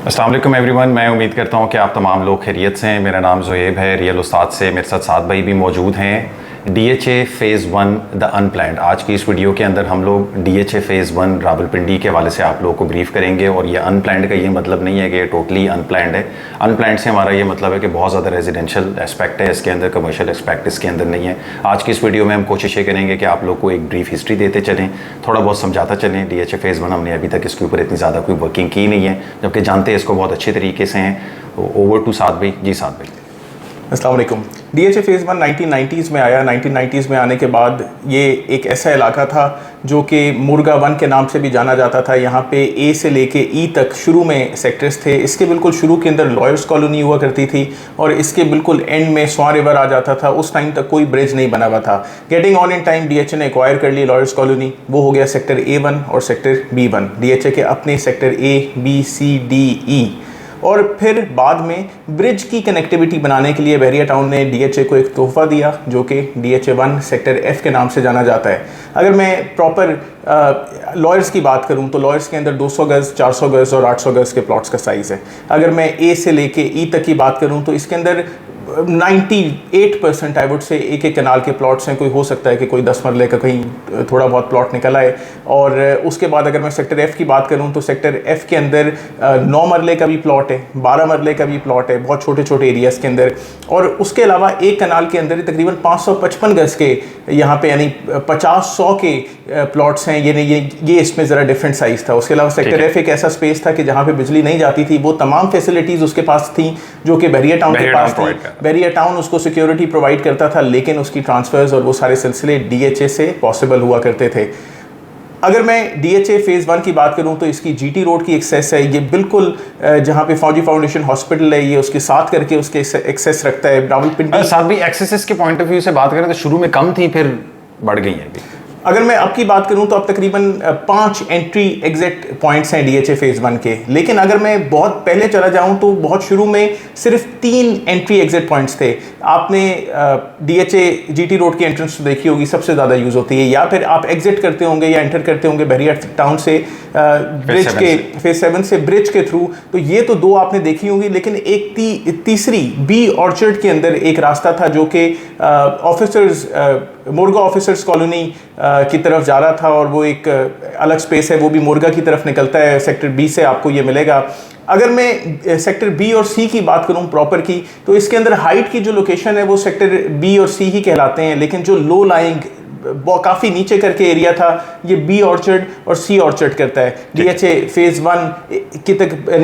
अस्सलाम वालेकुम एवरीवन। मैं उम्मीद करता हूँ कि आप तमाम लोग खैरियत से हैं। मेरा नाम ज़ुएब है। रियल उस्ताद से मेरे साथ साद भाई भी मौजूद हैं। DHA phase 1 the unplanned. आज की इस वीडियो के अंदर हम लोग DHA फ़ेज़ 1 रावलपिंडी के हवाले से आप लोगों को ब्रीफ करेंगे। और ये अनप्लैंड का ये मतलब नहीं है कि ये टोटली अनप्लैंड है। अनप्लैंड से हमारा ये मतलब है कि बहुत ज़्यादा रेजिडेंशियल एस्पेक्ट है इसके अंदर, कमर्शियल एस्पेक्ट इसके अंदर नहीं है। आज की इस वीडियो में हम कोशिश ये करेंगे कि आप लोग को एक ब्रीफ हिस्ट्री देते चलें, थोड़ा बहुत समझाता चलें। DHA फ़ेज़ 1 हमने अभी तक इसके ऊपर इतनी ज़्यादा कोई वर्किंग की नहीं है, जबकि जानते हैं इसको बहुत अच्छे तरीके से हैं। ओवर टू साद भाई। जी साद भाई। अस्सलाम वालेकुम। DHA फ़ेज़ 1 1990s में आया। 1990s में आने के बाद ये एक ऐसा इलाका था जो कि मुर्गा 1 के नाम से भी जाना जाता था। यहाँ पे A से लेके E तक शुरू में सेक्टर्स थे। इसके बिल्कुल शुरू के अंदर लॉयर्स कॉलोनी हुआ करती थी और इसके बिल्कुल एंड में स्वां रिवर आ जाता था। उस टाइम तक कोई ब्रिज नहीं बना हुआ था। Getting on in time DHA ने एक्वायर कर ली लॉयर्स कॉलोनी। वो हो गया सेक्टर A1 और सेक्टर B1। DHA के अपने sector A, B, C, D, E और फिर बाद में ब्रिज की कनेक्टिविटी बनाने के लिए बहरिया टाउन ने DHA को एक तोहफा दिया जो कि DHA 1 सेक्टर F के नाम से जाना जाता है। अगर मैं प्रॉपर लॉयर्स की बात करूं तो लॉयर्स के अंदर 200 गज़, 400 गज़ और 800 गज़ के प्लॉट्स का साइज़ है। अगर मैं A से लेके E तक की बात करूं तो इसके अंदर 98% आई वुड से एक एक कनाल के प्लॉट्स हैं। कोई हो सकता है कि कोई 10 मरले का कहीं थोड़ा बहुत प्लॉट निकल आए। और उसके बाद अगर मैं सेक्टर F की बात करूं तो सेक्टर F के अंदर 9 मरले का भी प्लॉट है, 12 मरले का भी प्लॉट है, बहुत छोटे छोटे एरियाज़ के अंदर। और उसके अलावा एक कनाल के अंदर तकरीबन 555 गज़ के यहाँ पे यानी 50-100 के प्लॉट्स हैं। ये इसमें ज़रा डिफरेंट साइज़ था। उसके अलावा सेक्टर F एक ऐसा स्पेस था कि जहाँ पे बिजली नहीं जाती थी। वो तमाम फैसिलिटीज़ उसके पास थी जो कि बहरिया टाउन के पास थी। बहरिया टाउन उसको सिक्योरिटी प्रोवाइड करता था, लेकिन उसकी ट्रांसफर्स और वो सारे सिलसिले DHA से पॉसिबल हुआ करते थे। अगर मैं DHA फ़ेज़ 1 की बात करूं तो इसकी GT रोड की एक्सेस है। ये बिल्कुल जहां पे फौजी फाउंडेशन हॉस्पिटल है, ये उसके साथ करके उसके एक्सेस रखता है। रावलपिंडी साथ भी एक्सेसेस के पॉइंट ऑफ व्यू से बात करें तो शुरू में कम थी, फिर बढ़ गई है अभी। अगर मैं अब की बात करूं तो अब तकरीबन 5 एंट्री एग्जिट पॉइंट्स हैं DHA फ़ेज़ 1 के। लेकिन अगर मैं बहुत पहले चला जाऊं तो बहुत शुरू में सिर्फ 3 एंट्री एग्जिट पॉइंट्स थे। आपने DHA GT रोड की एंट्रेंस तो देखी होगी, सबसे ज़्यादा यूज़ होती है। या फिर आप एग्जिट करते होंगे या एंटर करते होंगे बहरिया टाउन से ब्रिज के फ़ेज़ 7 से ब्रिज के थ्रू। तो ये तो 2 आपने देखी होंगी। लेकिन एक तीसरी B ऑर्चर्ड के अंदर एक रास्ता था जो कि ऑफिसर्स मुर्गा ऑफिसर्स कॉलोनी की तरफ जा रहा था और वो एक अलग स्पेस है, वो भी मुर्गा की तरफ निकलता है। सेक्टर B से आपको ये मिलेगा। अगर मैं सेक्टर B और C की बात करूं प्रॉपर की, तो इसके अंदर हाइट की जो लोकेशन है वो सेक्टर B और C ही कहलाते हैं। लेकिन जो लो लाइंग काफ़ी नीचे करके एरिया था, ये B ऑर्चर्ड और C ऑर्चर्ड करता है। DHA फ़ेज़ 1 की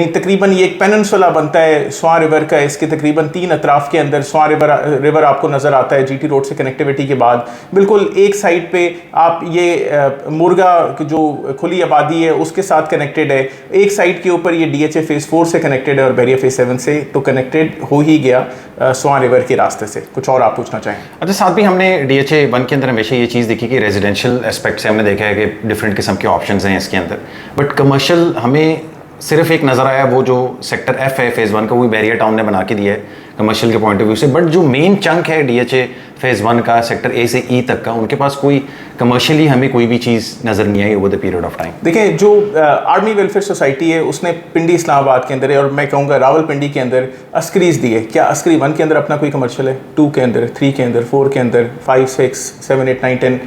तकरीबन ये एक पेनिनसुला बनता है स्वां रिवर का। इसके तकरीबन 3 अतराफ़ के अंदर स्वां रिवर आपको नज़र आता है GT रोड से कनेक्टिविटी के बाद। बिल्कुल एक साइड पे आप ये मुर्गा जो खुली आबादी है उसके साथ कनेक्टेड है। एक साइड के ऊपर ये DHA फ़ेज़ 4 से कनेक्टेड है और बहरिया फ़ेज़ 7 से तो कनेक्टेड हो ही गया स्वां रिवर के रास्ते से। कुछ और आप पूछना चाहें? अच्छा साथ भी हमने DHA 1 के अंदर हमेशा ये चीज़ देखी कि रेजिडेंशियल एस्पेक्ट से हमने देखा है कि डिफरेंट किस्म के ऑप्शंस हैं इसके अंदर, बट कमर्शियल हमें सिर्फ एक नज़र आया वो जो सेक्टर F है फ़ेज़ 1 का, वो बहरिया टाउन ने बना के दिया है कमर्शियल के पॉइंट ऑफ व्यू से। बट जो मेन चंक है DHA फ़ेज़ 1 का सेक्टर A से E तक का, उनके पास कोई कमर्शियली हमें कोई भी चीज़ नज़र नहीं आई over the period of time. देखिए, जो आर्मी वेलफेयर सोसाइटी है उसने पिंडी इस्लामाबाद के अंदर है और मैं कहूँगा रावलपिंडी के अंदर अस्करीज दी है। क्या अस्करी 1 के अंदर अपना कोई कमर्शियल है? 2 के अंदर, 3 के अंदर, 4 के अंदर, 5, 6, 7, 8, 9, 10,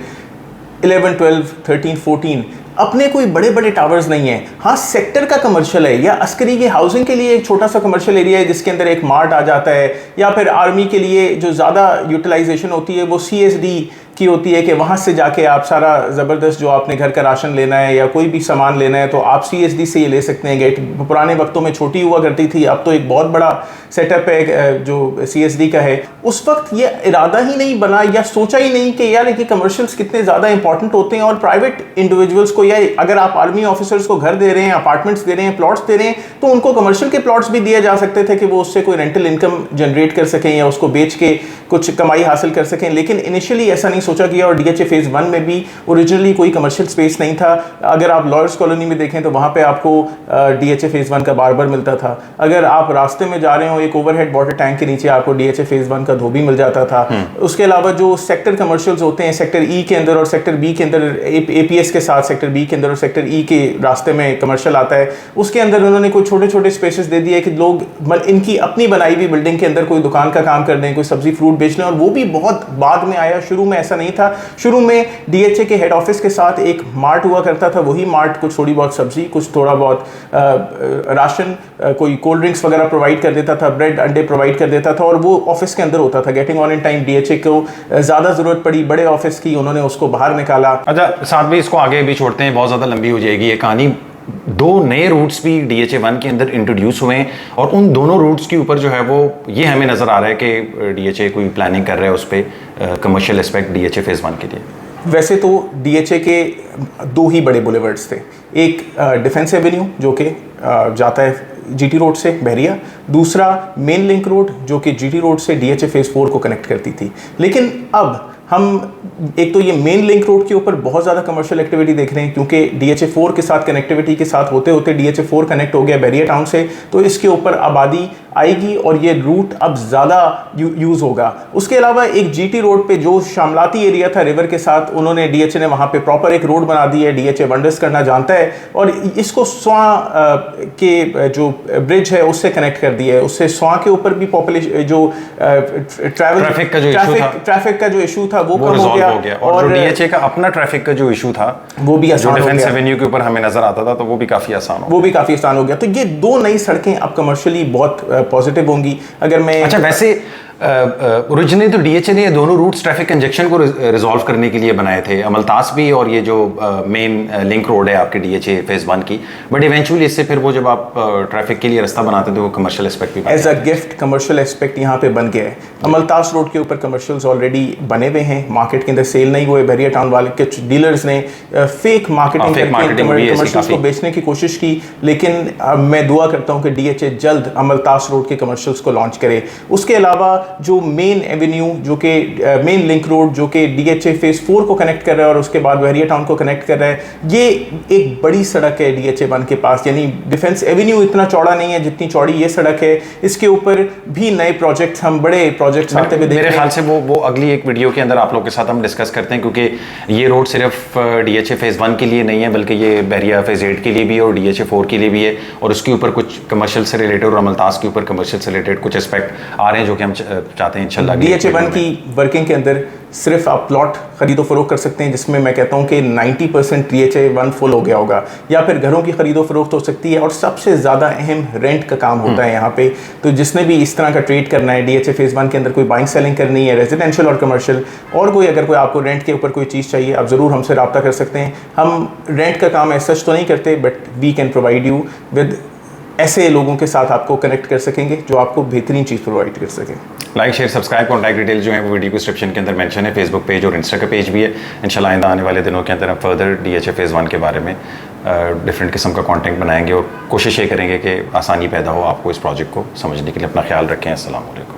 11, 12, 13, 14 अपने कोई बड़े बड़े टावर्स नहीं है। हाँ, सेक्टर का कमर्शियल है या अस्करी के हाउसिंग के लिए एक छोटा सा कमर्शियल एरिया है जिसके अंदर एक मार्ट आ जाता है। या फिर आर्मी के लिए जो ज़्यादा यूटिलाइजेशन होती है वो CSD की होती है कि वहाँ से जाके आप सारा ज़बरदस्त जो आपने घर का राशन लेना है या कोई भी सामान लेना है तो आप CSD से ये ले सकते हैं। गेट पुराने वक्तों में छोटी हुआ करती थी, अब तो एक बहुत बड़ा सेटअप है जो CSD का है। उस वक्त ये इरादा ही नहीं बना या सोचा ही नहीं कि यार कि कमर्शियल्स कितने ज़्यादा इंपॉर्टेंट होते हैं। और प्राइवेट इंडिविजुअल्स को, या अगर आप आर्मी ऑफिसर्स को घर दे रहे हैं, अपार्टमेंट्स दे रहे हैं, प्लॉट्स दे रहे हैं, तो उनको कमर्शियल के प्लॉट्स भी दिए जा सकते थे कि वो उससे कोई रेंटल इनकम जनरेट कर सकें या उसको बेच के कुछ कमाई हासिल कर सकें। लेकिन इनिशियली ऐसा नहीं सोचा गया और DHA फेज़ 1 में भी ओरिजिनली कोई कमर्शियल स्पेस नहीं था। अगर आप लॉयर्स कॉलोनी में देखें तो वहाँ पे आपको DHA फेज़ 1 का बार मिलता था। अगर आप रास्ते में जा रहे हो एक ओवरहेड वाटर टैंक के नीचे आपको DHA फेज़ 1 का धोबी मिल जाता था। उसके अलावा जो सेक्टर कमर्शियल्स होते हैं सेक्टर ई के अंदर और सेक्टर बी के अंदर, APS के साथ सेक्टर बी के अंदर और सेक्टर ई के रास्ते में कमर्शियल आता है, उसके अंदर उन्होंने कोई छोटे छोटे स्पेसेस दे दिए कि लोग इनकी अपनी बनाई हुई बिल्डिंग के अंदर कोई दुकान का काम कर दें, कोई सब्जी फ्रूट बेच लें। और वो भी बहुत बाद में आया, शुरू में ऐसा नहीं था। शुरू में DHA के हेड ऑफिस के साथ एक मार्ट हुआ करता था, वही मार्ट कुछ थोड़ी बहुत सब्जी, कुछ थोड़ा बहुत राशन, कोई कोल्ड ड्रिंक्स वगैरह प्रोवाइड कर देता था, ब्रेड अंडे प्रोवाइड कर देता था और वो ऑफिस के अंदर होता था। Getting on in time DHA को ज़्यादा ज़रूरत पड़ी बड़े ऑफिस की, उन्होंने उसको बाहर निकाला। अच्छा साथ भी इसको आगे भी छोड़ते हैं, बहुत ज़्यादा लंबी हो जाएगी ये कहानी। दो नए रूट्स भी DHA 1 के अंदर इंट्रोड्यूस हुए हैं और उन दोनों रूट्स के ऊपर जो है वो ये हमें नज़र आ रहा है कि DHA कोई प्लानिंग कर रहा है उस पर कमर्शियल एस्पेक्ट DHA फेज़ 1 के लिए। वैसे तो DHA के दो ही बड़े बुलेवर्ड्स थे, एक डिफेंस एवेन्यू जो कि जाता है GT रोड से बहरिया, दूसरा मेन लिंक रोड जो कि GT रोड से DHA फेज़ 4 को कनेक्ट करती थी। लेकिन अब हम एक तो ये मेन लिंक रोड के ऊपर बहुत ज़्यादा कमर्शियल एक्टिविटी देख रहे हैं क्योंकि DHA 4 के साथ कनेक्टिविटी के साथ होते होते DHA 4 कनेक्ट हो गया बहरिया टाउन से, तो इसके ऊपर आबादी आएगी और ये रूट अब ज़्यादा यूज़ होगा। उसके अलावा एक GT रोड पे जो शामलाती एरिया था रिवर के साथ, उन्होंने DHA ने वहाँ पे प्रॉपर एक रोड बना दी है। DHA वंडर्स करना जानता है और इसको स्वां के जो ब्रिज है उससे कनेक्ट कर दिया है। उससे स्वां के ऊपर भी पॉपुलेशन जो ट्रैफिक का जो इशू था वो कम हो गया और DHA का अपना ट्रैफिक का जो इशू था वो भी आसान हो गया। डिफेंस एवेन्यू के ऊपर हमें नजर आता था तो वो भी काफी आसान हो गया। तो ये दो नई सड़कें अब कमर्शियली बहुत पॉजिटिव होंगी। अगर मैं अच्छा वैसे ओरिजिनली तो DHA ने ये दोनों रूट्स ट्रैफिक कंजेक्शन को रिजॉल्व करने के लिए बनाए थे, अमलतास भी और ये जो मेन लिंक रोड है आपके DHA फेज़ 1 की, बट इवेंचुअली इससे फिर वो जब आप ट्रैफिक के लिए रास्ता बनाते थे वो कमर्शियल एस्पेक्ट भी as a gift commercial aspect यहाँ पे बन गया है। अमलतास रोड के ऊपर कमर्शियल्स ऑलरेडी बने हुए हैं, मार्केट के अंदर सेल नहीं हुए। बहरिया टाउन वाले कुछ डीलर्स ने फेक मार्केटिंग करके कमर्शियल्स को बेचने की कोशिश की, लेकिन मैं दुआ करता हूँ कि DHA जल्द अमलतास रोड के कमर्शियल्स को लॉन्च करे। उसके अलावा जो मेन एवेन्यू जो कि मेन लिंक रोड जो कि DHA फेज़ 4 को कनेक्ट कर रहा है और उसके बाद बहरिया टाउन को कनेक्ट कर रहा है, ये एक बड़ी सड़क है DHA 1 के पास। यानी डिफेंस एवेन्यू इतना चौड़ा नहीं है जितनी चौड़ी ये सड़क है। इसके ऊपर भी नए प्रोजेक्ट्स, हम बड़े प्रोजेक्ट्स आते हुए देख रहे हैं। मेरे ख्याल से वो अगली एक वीडियो के अंदर आप लोग के साथ हम डिस्कस करते हैं, क्योंकि ये रोड सिर्फ DHA फेज़ 1 के लिए नहीं है बल्कि ये बहरिया फेज़ 8 के लिए भी है और DHA 4 के लिए भी है और उसके ऊपर कुछ कमर्शियल से रिलेटेड और अमलतास के ऊपर कमर्शियल से रिलेटेड कुछ एस्पेक्ट आ रहे हैं जो कि हम चाहते हैं इंशाल्लाह। DHA 1 की वर्किंग के अंदर सिर्फ आप प्लॉट खरीदो फरोख्त कर सकते हैं जिसमें मैं कहता हूं कि 90% DHA 1 फुल हो गया होगा, या फिर घरों की खरीदो फरोख्त हो सकती है और सबसे ज़्यादा अहम रेंट का काम होता है यहाँ पे। तो जिसने भी इस तरह का ट्रेड करना है, DHA फेज़ 1 के अंदर कोई बाइंग सेलिंग करनी है, रेजिडेंशियल और कमर्शियल, और कोई अगर कोई आपको रेंट के ऊपर कोई चीज़ चाहिए आप ज़रूर हमसे रब्ता कर सकते हैं। हम रेंट का काम ऐसा तो नहीं करते, but we can provide you with ऐसे लोगों के साथ आपको कनेक्ट कर सकेंगे जो आपको बेहतरीन चीज़ प्रोवाइड कर सकें। Like share subscribe contact detail जो है वो वीडियो डिस्क्रिप्शन के अंदर मेंशन है। फेसबुक पेज और इंस्टा का पेज भी है। इंशाल्लाह आइंदा आने वाले दिनों के अंदर हम फर्दर DHA फेज़ 1 के बारे में डिफरेंट किस्म का कंटेंट बनाएंगे और कोशिश ये करेंगे कि आसानी पैदा हो आपको इस प्रोजेक्ट को समझने के लिए। अपना ख्याल रखें। अस्सलाम वालेकुम।